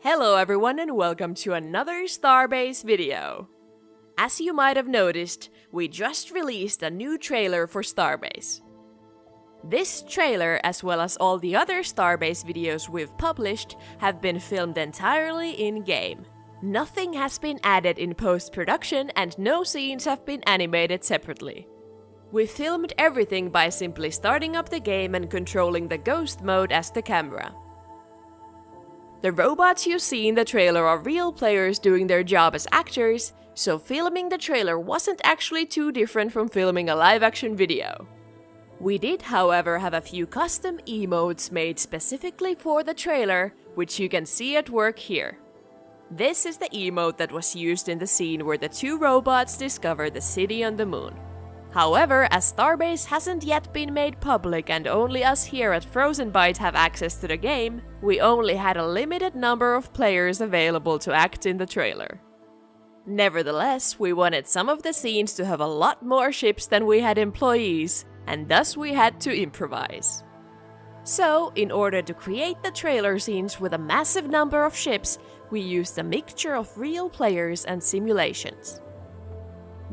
Hello everyone and welcome to another Starbase video. As you might have noticed, we just released a new trailer for Starbase. This trailer, as well as all the other Starbase videos we've published, have been filmed entirely in-game. Nothing has been added in post-production and no scenes have been animated separately. We filmed everything by simply starting up the game and controlling the ghost mode as the camera. The robots you see in the trailer are real players doing their job as actors, so filming the trailer wasn't actually too different from filming a live-action video. We did, however, have a few custom emotes made specifically for the trailer, which you can see at work here. This is the emote that was used in the scene where the two robots discover the city on the moon. However, as Starbase hasn't yet been made public and only us here at Frozenbyte have access to the game, we only had a limited number of players available to act in the trailer. Nevertheless, we wanted some of the scenes to have a lot more ships than we had employees, and thus we had to improvise. So, in order to create the trailer scenes with a massive number of ships, we used a mixture of real players and simulations.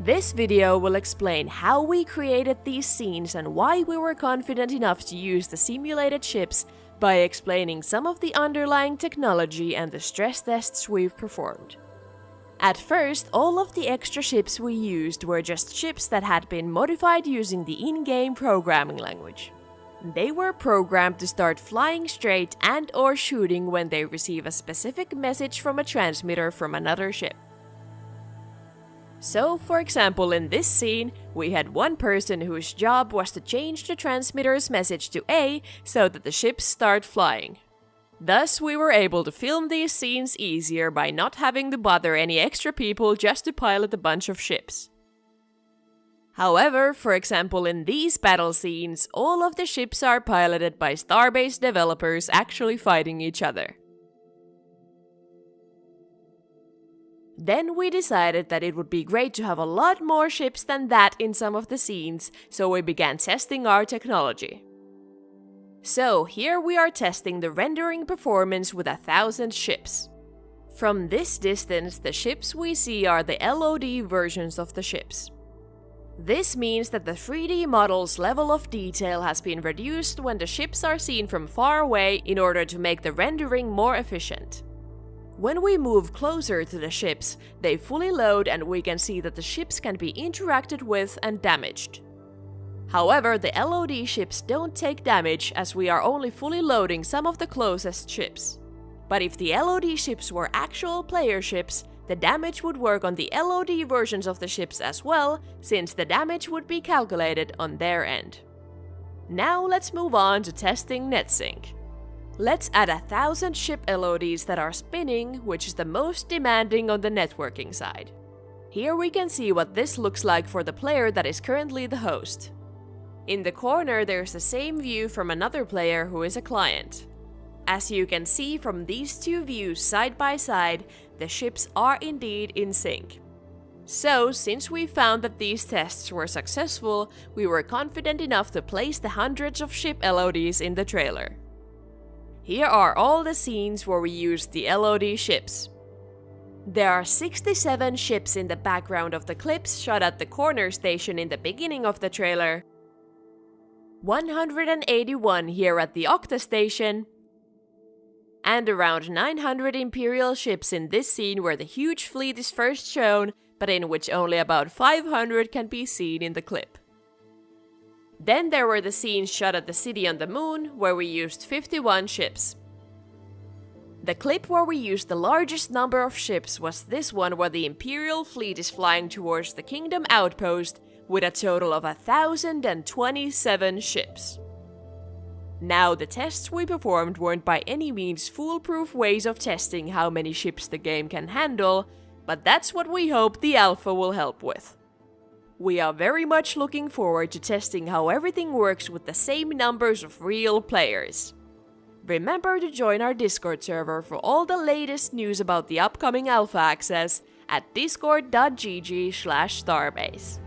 This video will explain how we created these scenes and why we were confident enough to use the simulated ships by explaining some of the underlying technology and the stress tests we've performed. At first, all of the extra ships we used were just ships that had been modified using the in-game programming language. They were programmed to start flying straight and/or shooting when they receive a specific message from a transmitter from another ship. So, for example, in this scene, we had one person whose job was to change the transmitter's message to A so that the ships start flying. Thus, we were able to film these scenes easier by not having to bother any extra people just to pilot a bunch of ships. However, for example, in these battle scenes, all of the ships are piloted by Starbase developers actually fighting each other. Then we decided that it would be great to have a lot more ships than that in some of the scenes, so we began testing our technology. So here we are testing the rendering performance with 1,000 ships. From this distance, the ships we see are the LOD versions of the ships. This means that the 3D model's level of detail has been reduced when the ships are seen from far away in order to make the rendering more efficient. When we move closer to the ships, they fully load and we can see that the ships can be interacted with and damaged. However, the LOD ships don't take damage as we are only fully loading some of the closest ships. But if the LOD ships were actual player ships, the damage would work on the LOD versions of the ships as well, since the damage would be calculated on their end. Now let's move on to testing Netsync. Let's add 1,000 ship LODs that are spinning, which is the most demanding on the networking side. Here we can see what this looks like for the player that is currently the host. In the corner there's the same view from another player who is a client. As you can see from these two views side by side, the ships are indeed in sync. So, since we found that these tests were successful, we were confident enough to place the hundreds of ship LODs in the trailer. Here are all the scenes where we used the LOD ships. There are 67 ships in the background of the clips shot at the corner station in the beginning of the trailer, 181 here at the Octa station, and around 900 Imperial ships in this scene where the huge fleet is first shown, but in which only about 500 can be seen in the clip. Then there were the scenes shot at the city on the moon, where we used 51 ships. The clip where we used the largest number of ships was this one where the Imperial fleet is flying towards the Kingdom outpost with a total of 1,027 ships. Now, the tests we performed weren't by any means foolproof ways of testing how many ships the game can handle, but that's what we hope the alpha will help with. We are very much looking forward to testing how everything works with the same numbers of real players. Remember to join our Discord server for all the latest news about the upcoming alpha access at discord.gg/starbase.